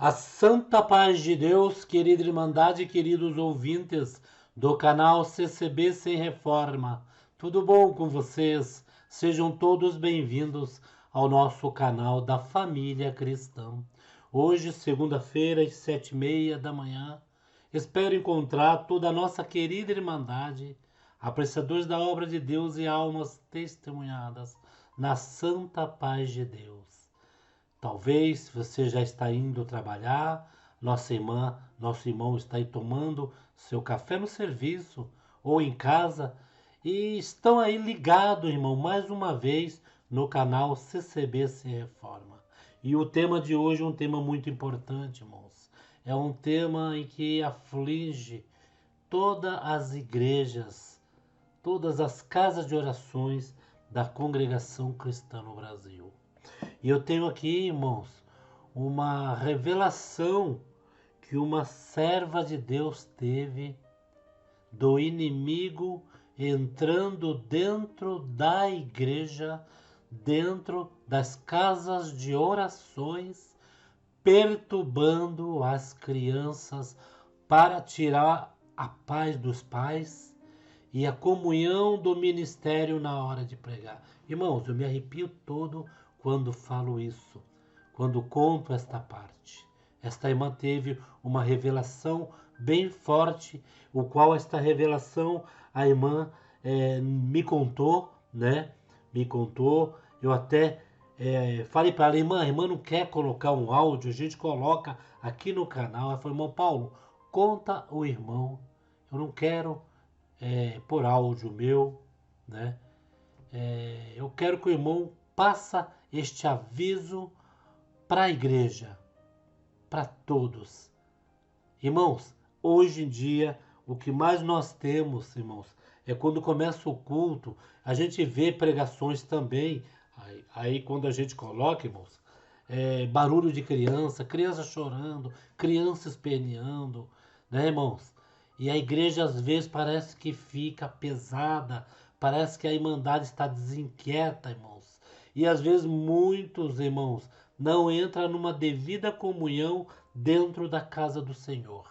A santa paz de Deus, querida Irmandade e queridos ouvintes do canal CCB Sem Reforma. Tudo bom com vocês? Sejam todos bem-vindos ao nosso canal da Família Cristã. Hoje, segunda-feira, às 7h30 da manhã, espero encontrar toda a nossa querida Irmandade, apreciadores da obra de Deus e almas testemunhadas na santa paz de Deus. Talvez você já está indo trabalhar, nosso irmão está aí tomando seu café no serviço ou em casa e estão aí ligados, irmão, mais uma vez no canal CCB Se Reforma. E o tema de hoje é um tema muito importante, irmãos. É um tema em que aflige todas as igrejas, todas as casas de orações da congregação cristã no Brasil. E eu tenho aqui, irmãos, uma revelação que uma serva de Deus teve do inimigo entrando dentro da igreja, dentro das casas de orações, perturbando as crianças para tirar a paz dos pais e a comunhão do ministério na hora de pregar. Irmãos, eu me arrepio todo quando falo isso, quando conto esta parte. Esta irmã teve uma revelação bem forte, o qual esta revelação a irmã me contou, né? Me contou, eu até falei para ela, irmã, a irmã não quer colocar um áudio, a gente coloca aqui no canal. Ela falou, irmão Paulo, conta o irmão, eu não quero por áudio meu, né? Eu quero que o irmão passa este aviso para a igreja, para todos. Irmãos, hoje em dia, o que mais nós temos, irmãos, é quando começa o culto, a gente vê pregações também, aí quando a gente coloca, irmãos, barulho de criança chorando, criança esperneando, né, irmãos? E a igreja às vezes parece que fica pesada, parece que a irmandade está desinquieta, irmãos. E às vezes muitos, irmãos, não entram numa devida comunhão dentro da casa do Senhor.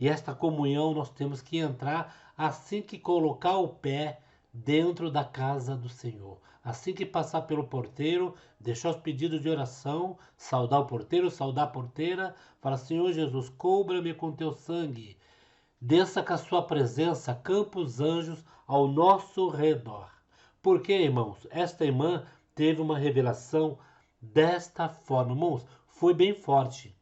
E esta comunhão nós temos que entrar assim que colocar o pé dentro da casa do Senhor. Assim que passar pelo porteiro, deixar os pedidos de oração, saudar o porteiro, saudar a porteira, falar, Senhor Jesus, cubra-me com teu sangue. Desça com a sua presença, campa os anjos ao nosso redor. Porque, irmãos, esta irmã teve uma revelação desta forma. Irmãos, foi bem forte.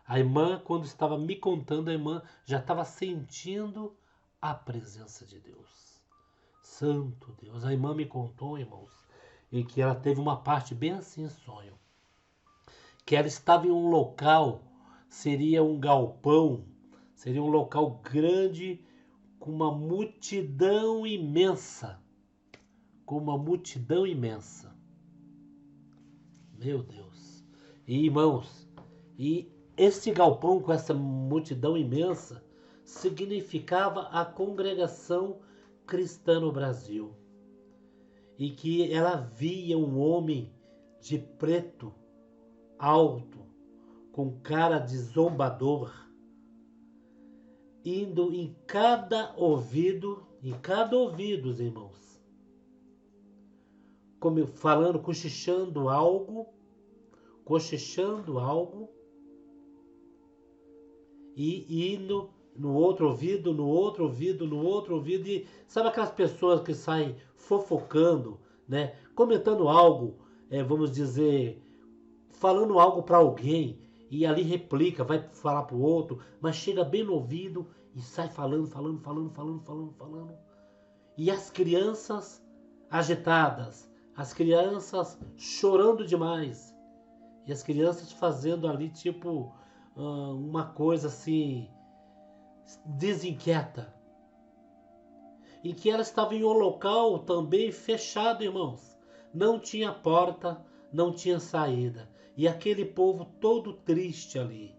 A irmã, quando estava me contando, a irmã já estava sentindo a presença de Deus. Santo Deus. A irmã me contou, irmãos, em que ela teve uma parte bem assim em sonho. Que ela estava em um local, seria um galpão, seria um local grande, com uma multidão imensa. Com uma multidão imensa. Meu Deus. E, irmãos, e esse galpão com essa multidão imensa significava a congregação cristã no Brasil. E que ela via um homem de preto, alto, com cara de zombador, indo em cada ouvido, irmãos, como falando, cochichando algo, e indo no outro ouvido, no outro ouvido, no outro ouvido, e sabe aquelas pessoas que saem fofocando, né? Comentando algo, vamos dizer, falando algo para alguém, e ali replica, vai falar para o outro, mas chega bem no ouvido e sai falando. E as crianças agitadas, as crianças chorando demais, e as crianças fazendo ali tipo uma coisa assim desinquieta. E que ela estava em um local também fechado, irmãos. Não tinha porta, não tinha saída. E aquele povo todo triste ali.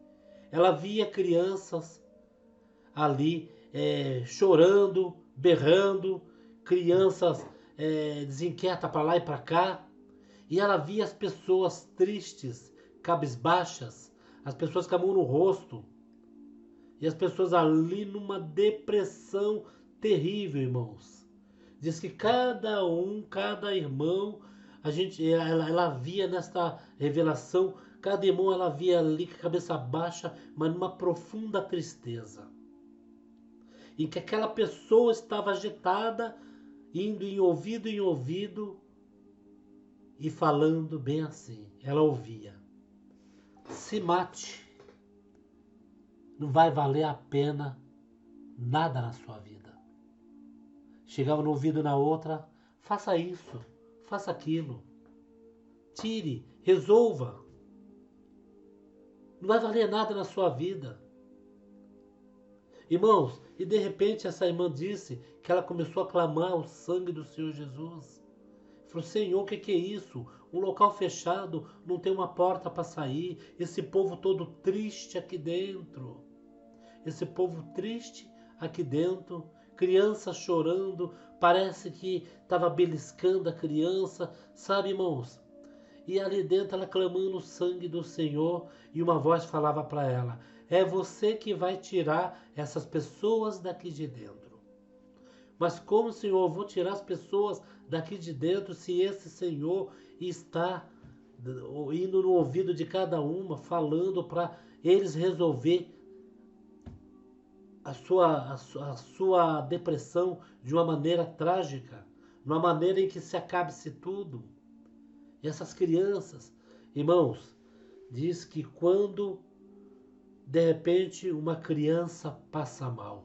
Ela via crianças ali chorando, berrando, crianças desinquietas para lá e para cá. E ela via as pessoas tristes, cabisbaixas, as pessoas com a mão no rosto, e as pessoas ali numa depressão terrível, irmãos. Diz que cada irmão, ela via nesta revelação, cada irmão ela via ali com a cabeça baixa, mas numa profunda tristeza. E que aquela pessoa estava agitada, indo em ouvido e falando bem assim. Ela ouvia: se mate, não vai valer a pena nada na sua vida. Chegava no ouvido na outra: faça isso, faça aquilo, tire, resolva. Não vai valer nada na sua vida. Irmãos, e de repente essa irmã disse que ela começou a clamar o sangue do Senhor Jesus. Falou: Senhor, o que é isso? Um local fechado, não tem uma porta para sair. Esse povo todo triste aqui dentro. Esse povo triste aqui dentro. Criança chorando. Parece que estava beliscando a criança. Sabe, irmãos? E ali dentro ela clamando o sangue do Senhor. E uma voz falava para ela: é você que vai tirar essas pessoas daqui de dentro. Mas como, Senhor, eu vou tirar as pessoas daqui de dentro se esse Senhor está indo no ouvido de cada uma, falando para eles resolver a sua depressão de uma maneira trágica, de uma maneira em que se acabe-se tudo. E essas crianças, irmãos, diz que quando de repente uma criança passa mal,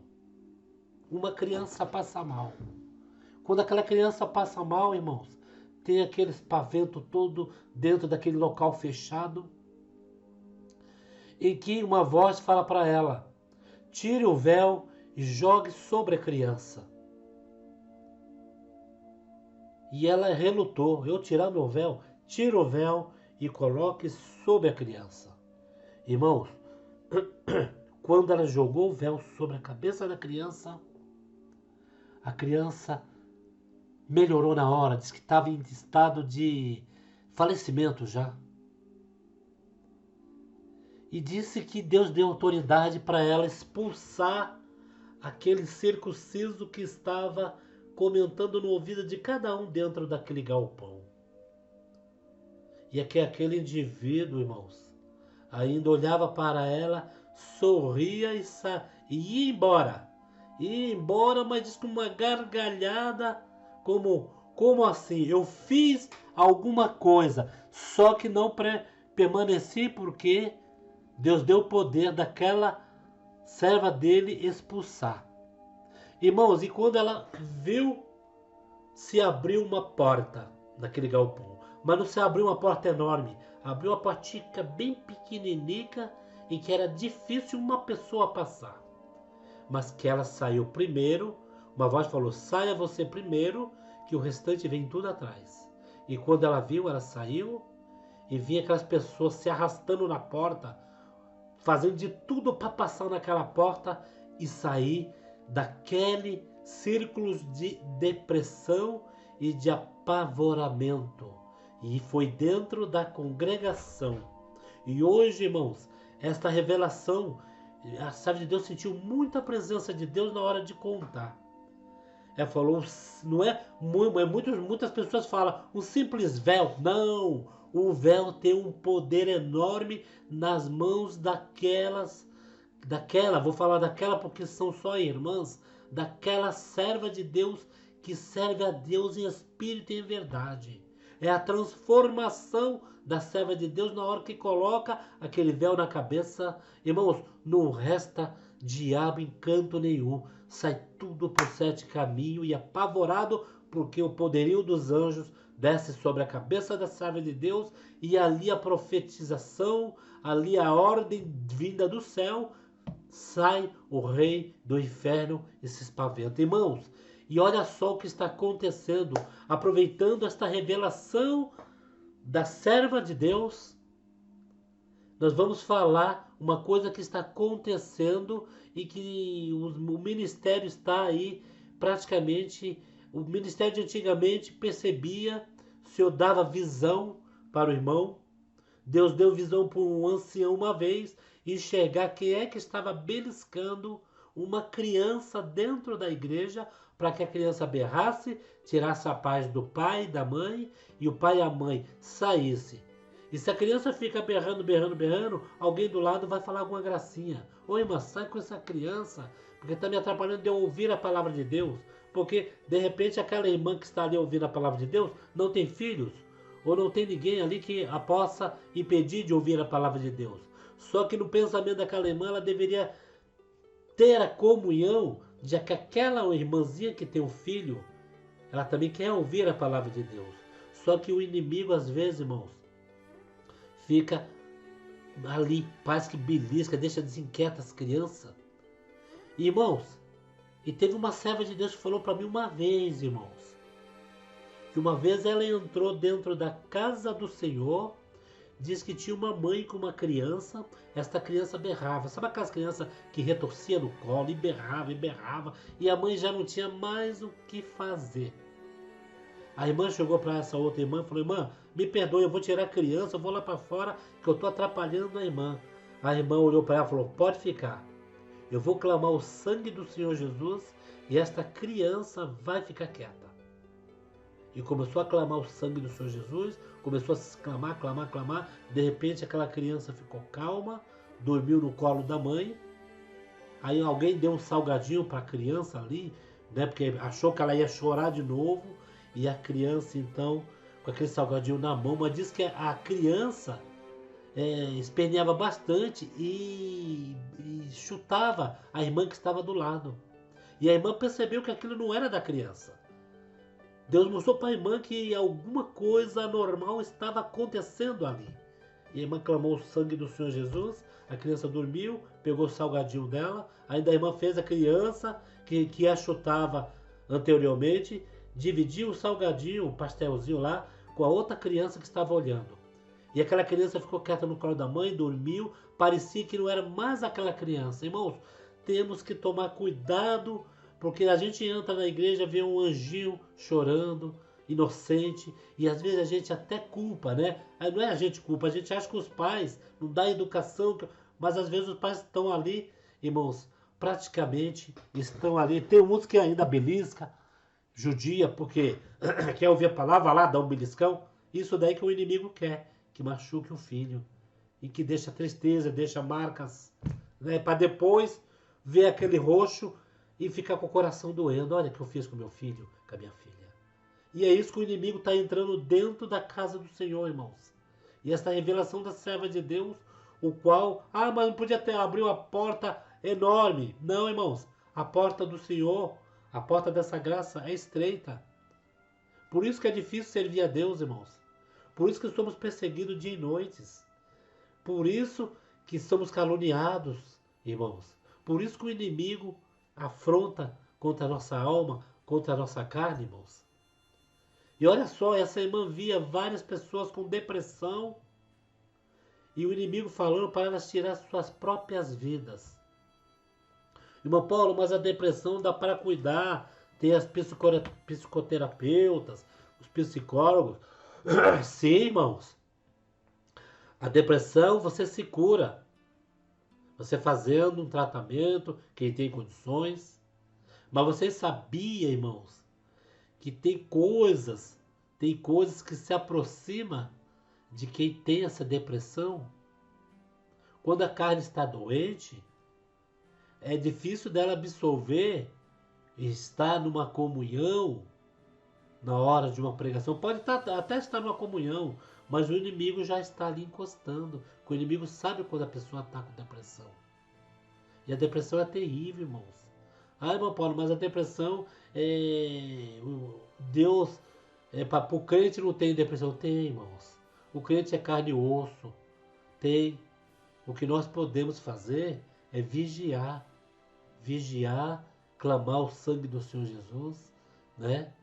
quando aquela criança passa mal, irmãos, tem aquele espavento todo dentro daquele local fechado, em que uma voz fala para ela: tire o véu e jogue sobre a criança. E ela relutou: eu tirar meu véu? Tira o véu e coloque sobre a criança. Irmãos, quando ela jogou o véu sobre a cabeça da criança, a criança melhorou na hora, disse que estava em estado de falecimento já. E disse que Deus deu autoridade para ela expulsar aquele circunciso que estava comentando no ouvido de cada um dentro daquele galpão. E aquele indivíduo, irmãos, ainda olhava para ela, sorria e ia embora. Ia embora, mas disse com uma gargalhada, como assim? Eu fiz alguma coisa, só que não permaneci porque Deus deu o poder daquela serva dele expulsar. Irmãos, e quando ela viu, se abriu uma porta naquele galpão. Mas não se abriu uma porta enorme, abriu uma portica bem pequeninica em que era difícil uma pessoa passar. Mas que ela saiu primeiro, uma voz falou: saia você primeiro, que o restante vem tudo atrás. E quando ela viu, ela saiu e via aquelas pessoas se arrastando na porta, fazendo de tudo para passar naquela porta e sair daquele círculos de depressão e de apavoramento. E foi dentro da congregação. E hoje, irmãos, esta revelação, a serva de Deus sentiu muita presença de Deus na hora de contar. Ela falou: não é, muitas pessoas falam um simples véu. Não, o véu tem um poder enorme nas mãos vou falar daquela porque são só irmãs, daquela serva de Deus que serve a Deus em espírito e em verdade. É a transformação da serva de Deus na hora que coloca aquele véu na cabeça. Irmãos, não resta diabo em canto nenhum. Sai tudo por 7 caminhos e apavorado porque o poderio dos anjos desce sobre a cabeça da serva de Deus e ali a profetização, ali a ordem vinda do céu, sai o rei do inferno e se espaventa. Irmãos, e olha só o que está acontecendo, aproveitando esta revelação da serva de Deus, nós vamos falar uma coisa que está acontecendo e que o ministério está aí praticamente. O ministério de antigamente percebia, o Senhor dava visão para o irmão, Deus deu visão para um ancião uma vez enxergar quem é que estava beliscando uma criança dentro da igreja para que a criança berrasse, tirasse a paz do pai e da mãe e o pai e a mãe saísse. E se a criança fica berrando, berrando, berrando, alguém do lado vai falar alguma gracinha. Oi, irmã, sai com essa criança, porque está me atrapalhando de eu ouvir a palavra de Deus. Porque, de repente, aquela irmã que está ali ouvindo a palavra de Deus não tem filhos, ou não tem ninguém ali que a possa impedir de ouvir a palavra de Deus. Só que no pensamento daquela irmã, ela deveria ter a comunhão de que aquela irmãzinha que tem um filho, ela também quer ouvir a palavra de Deus. Só que o inimigo, às vezes, irmãos, fica ali, parece que belisca, deixa desinquieta as crianças. E, irmãos, e teve uma serva de Deus que falou para mim uma vez, irmãos, que uma vez ela entrou dentro da casa do Senhor, diz que tinha uma mãe com uma criança, esta criança berrava. Sabe aquelas crianças que retorcia no colo e berrava, e a mãe já não tinha mais o que fazer. A irmã chegou para essa outra irmã e falou: irmã, me perdoe, eu vou tirar a criança, eu vou lá para fora que eu estou atrapalhando a irmã. A irmã olhou para ela e falou: pode ficar. Eu vou clamar o sangue do Senhor Jesus e esta criança vai ficar quieta. E começou a clamar o sangue do Senhor Jesus, começou a clamar. De repente aquela criança ficou calma, dormiu no colo da mãe. Aí alguém deu um salgadinho para a criança ali, né, porque achou que ela ia chorar de novo. E a criança então, com aquele salgadinho na mão, mas diz que a criança esperneava bastante e chutava a irmã que estava do lado. E a irmã percebeu que aquilo não era da criança. Deus mostrou para a irmã que alguma coisa anormal estava acontecendo ali. E a irmã clamou o sangue do Senhor Jesus, a criança dormiu, pegou o salgadinho dela, ainda a irmã fez a criança que a chutava anteriormente, dividiu o salgadinho, o pastelzinho lá, com a outra criança que estava olhando. E aquela criança ficou quieta no colo da mãe, dormiu, parecia que não era mais aquela criança. Irmãos, temos que tomar cuidado, porque a gente entra na igreja, vê um anjinho chorando, inocente, e às vezes a gente até culpa, né? Não é a gente culpa, a gente acha que os pais não dão educação, mas às vezes os pais estão ali, irmãos, praticamente estão ali. Tem uns que ainda belisca, judia, porque quer ouvir a palavra lá, dá um beliscão. Isso daí que o inimigo quer, que machuque o filho e que deixa tristeza, deixa marcas, né? Para depois ver aquele roxo e ficar com o coração doendo. Olha o que eu fiz com meu filho, com a minha filha. E é isso que o inimigo está entrando dentro da casa do Senhor, irmãos. E esta revelação da serva de Deus, o qual, mas não podia ter abriu a porta enorme. Não, irmãos, a porta do Senhor, a porta dessa graça é estreita. Por isso que é difícil servir a Deus, irmãos. Por isso que somos perseguidos dia e noites. Por isso que somos caluniados, irmãos. Por isso que o inimigo afronta contra a nossa alma, contra a nossa carne, irmãos. E olha só, essa irmã via várias pessoas com depressão e o inimigo falando para elas tirar suas próprias vidas. Irmão Paulo, mas a depressão dá para cuidar. Tem as psicoterapeutas, os psicólogos. Sim, irmãos. A depressão você se cura. Você fazendo um tratamento, quem tem condições. Mas você sabia, irmãos, que tem coisas que se aproximam de quem tem essa depressão? Quando a carne está doente, é difícil dela absorver e estar numa comunhão na hora de uma pregação. Pode até estar numa comunhão, mas o inimigo já está ali encostando. O inimigo sabe quando a pessoa está com depressão. E a depressão é terrível, irmãos. Irmão Paulo, mas a depressão Deus, para o crente não tem depressão. Tem, irmãos. O crente é carne e osso. Tem. O que nós podemos fazer é vigiar. Vigiar, clamar o sangue do Senhor Jesus, né?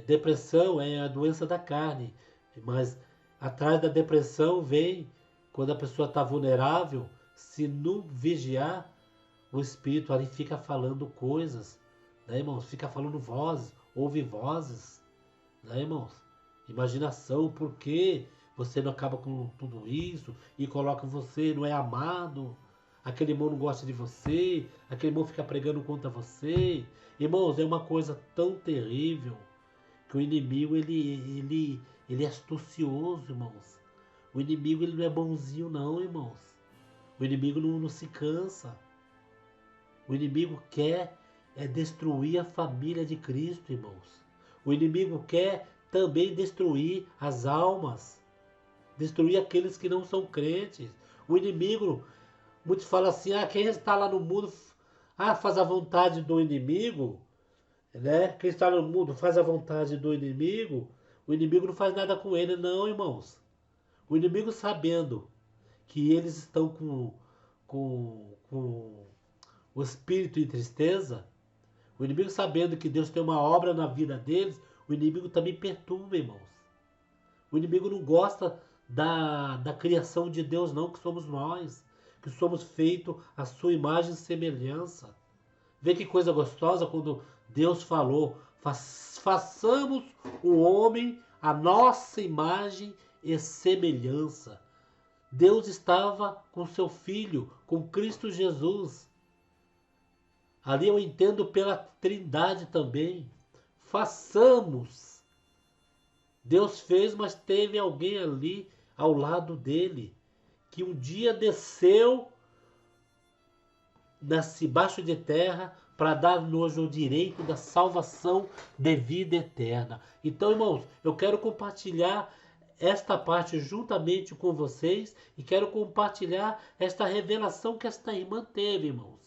Depressão é a doença da carne, mas atrás da depressão vem quando a pessoa está vulnerável. Se não vigiar, o espírito ali fica falando coisas, né, irmãos? Fica falando vozes, ouve vozes, né, irmãos? Imaginação, porque você não acaba com tudo isso e coloca você, não é amado, aquele irmão não gosta de você, aquele irmão fica pregando contra você. Irmãos, é uma coisa tão terrível que o inimigo ele é astucioso, irmãos. O inimigo ele não é bonzinho não, irmãos. O inimigo não se cansa. O inimigo quer destruir a família de Cristo, irmãos. O inimigo quer também destruir as almas, destruir aqueles que não são crentes. O inimigo, muitos falam assim, quem está lá no mundo, faz a vontade do inimigo, né? Quem está no mundo faz a vontade do inimigo, o inimigo não faz nada com ele, não, irmãos. O inimigo sabendo que eles estão com o espírito em tristeza, o inimigo sabendo que Deus tem uma obra na vida deles, o inimigo também perturba, irmãos. O inimigo não gosta da criação de Deus, não, que somos nós, que somos feitos à sua imagem e semelhança. Vê que coisa gostosa quando Deus falou, façamos o homem à nossa imagem e semelhança. Deus estava com seu Filho, com Cristo Jesus. Ali eu entendo pela Trindade também. Façamos. Deus fez, mas teve alguém ali ao lado dele, que um dia desceu debaixo de terra para dar-nos o direito da salvação de vida eterna. Então, irmãos, eu quero compartilhar esta parte juntamente com vocês e quero compartilhar esta revelação que esta irmã teve, irmãos.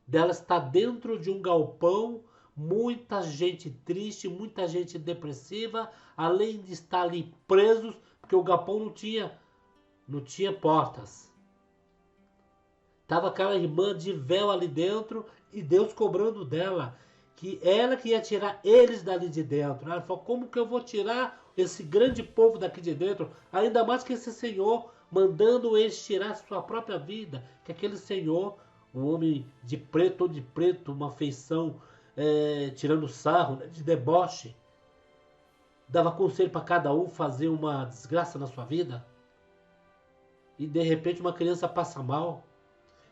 Dela está dentro de um galpão, muita gente triste, muita gente depressiva, além de estar ali presos, porque o galpão não tinha portas. Estava aquela irmã de véu ali dentro e Deus cobrando dela, que ela que ia tirar eles dali de dentro. Ela falou, como que eu vou tirar esse grande povo daqui de dentro? Ainda mais que esse Senhor mandando eles tirar sua própria vida, que aquele Senhor, um homem de preto, uma feição tirando sarro, né, de deboche, dava conselho para cada um fazer uma desgraça na sua vida. E de repente uma criança passa mal.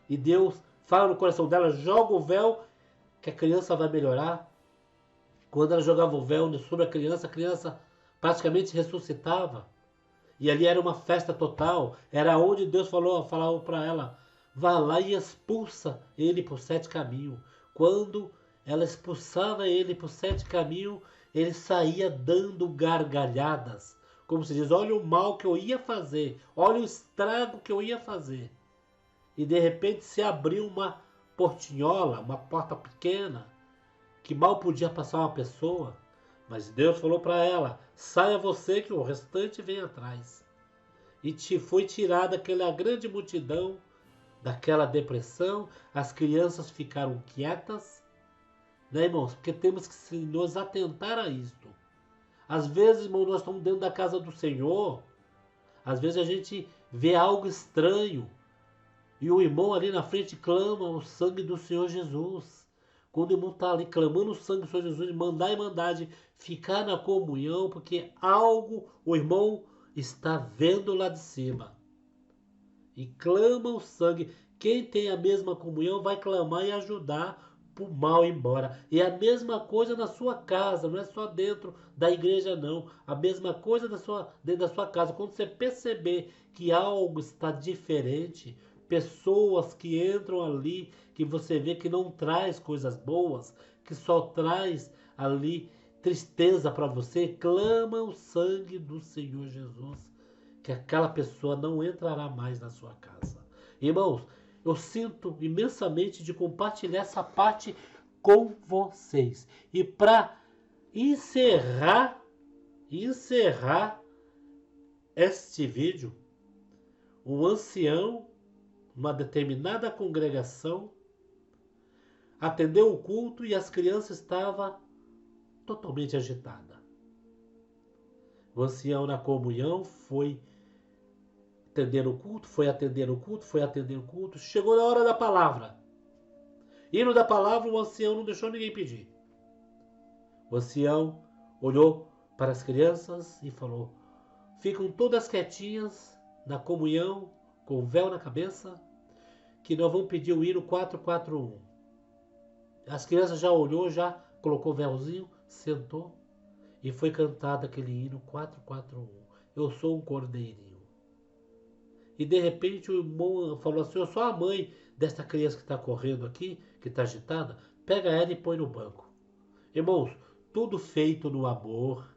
E Deus fala no coração dela, joga o véu que a criança vai melhorar. Quando ela jogava o véu sobre a criança praticamente ressuscitava. E ali era uma festa total. Era onde Deus falou para ela, vá lá e expulsa ele por 7 caminhos. Quando ela expulsava ele por 7 caminhos, ele saía dando gargalhadas. Como se diz, olha o mal que eu ia fazer, olha o estrago que eu ia fazer. E de repente se abriu uma portinhola, uma porta pequena, que mal podia passar uma pessoa. Mas Deus falou para ela, saia você que o restante vem atrás. E foi tirada aquela grande multidão daquela depressão, as crianças ficaram quietas, né, irmãos? Porque temos que nos atentar a isto. Às vezes, irmão, nós estamos dentro da casa do Senhor, às vezes a gente vê algo estranho, e o irmão ali na frente clama o sangue do Senhor Jesus. Quando o irmão está ali clamando o sangue do Senhor Jesus, mandar Irmandade ficar na comunhão, porque algo o irmão está vendo lá de cima. E clama o sangue. Quem tem a mesma comunhão vai clamar e ajudar o mal embora. E a mesma coisa na sua casa, não é só dentro da igreja não. A mesma coisa dentro da sua casa. Quando você perceber que algo está diferente, pessoas que entram ali, que você vê que não traz coisas boas, que só traz ali tristeza para você, clama o sangue do Senhor Jesus, que aquela pessoa não entrará mais na sua casa. Irmãos, eu sinto imensamente de compartilhar essa parte com vocês. E para encerrar este vídeo, um ancião, uma determinada congregação, atendeu o culto e as crianças estavam totalmente agitadas. O ancião na comunhão foi atender o culto, foi atender o culto, chegou na hora da palavra. Indo da palavra, o ancião não deixou ninguém pedir. O ancião olhou para as crianças e falou, ficam todas quietinhas na comunhão, com o véu na cabeça, que nós vamos pedir o hino 441. As crianças já olhou, já colocou o véuzinho, sentou e foi cantado aquele hino 441. Eu sou um cordeirinho. E de repente o irmão falou assim: eu sou a mãe desta criança que está correndo aqui, que está agitada, pega ela e põe no banco. Irmãos, tudo feito no amor,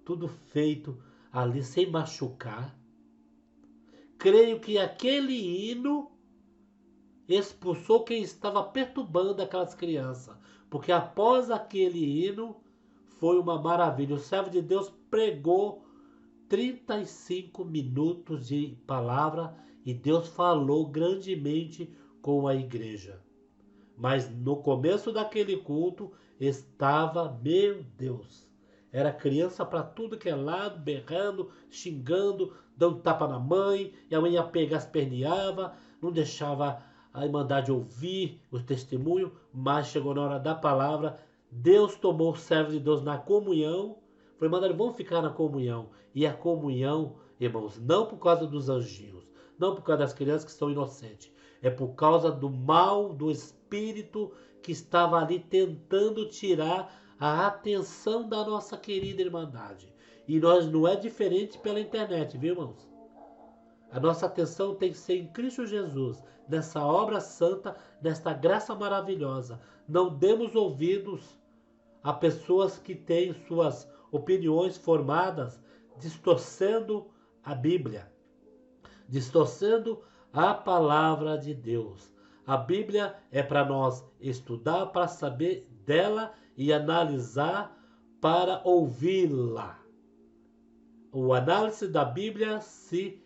tudo feito ali sem machucar. Creio que aquele hino expulsou quem estava perturbando aquelas crianças, porque após aquele hino foi uma maravilha. O servo de Deus pregou 35 minutos de palavra e Deus falou grandemente com a igreja. Mas no começo daquele culto estava, meu Deus, era criança para tudo que é lado, berrando, xingando, dando tapa na mãe, e a mãe ia pegar, esperneava, não deixava a irmandade ouvir os testemunhos, mas chegou na hora da palavra, Deus tomou o servo de Deus na comunhão, foi mandado, vamos ficar na comunhão. E a comunhão, irmãos, não por causa dos anjinhos, não por causa das crianças que são inocentes, é por causa do mal, do espírito que estava ali tentando tirar a atenção da nossa querida irmandade. E nós não é diferente pela internet, viu, irmãos? A nossa atenção tem que ser em Cristo Jesus, nessa obra santa, nesta graça maravilhosa. Não demos ouvidos a pessoas que têm suas opiniões formadas, distorcendo a Bíblia, distorcendo a palavra de Deus. A Bíblia é para nós estudar, para saber dela e analisar para ouvi-la. O análise da Bíblia se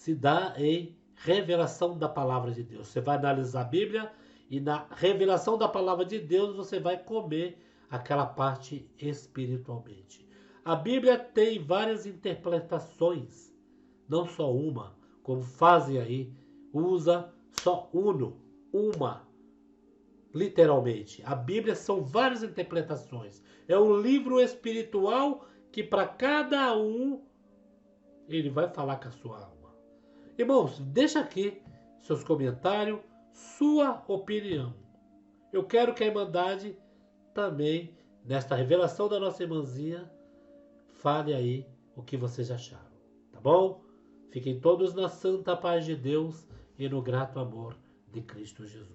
dá em revelação da palavra de Deus. Você vai analisar a Bíblia e na revelação da palavra de Deus você vai comer aquela parte espiritualmente. A Bíblia tem várias interpretações, não só uma, como fazem aí, usa só uma, literalmente. A Bíblia são várias interpretações. É um livro espiritual que para cada um ele vai falar com a sua alma. Irmãos, deixa aqui seus comentários, sua opinião. Eu quero que a Irmandade também, nesta revelação da nossa irmãzinha, fale aí o que vocês acharam, tá bom? Fiquem todos na santa paz de Deus e no grato amor de Cristo Jesus.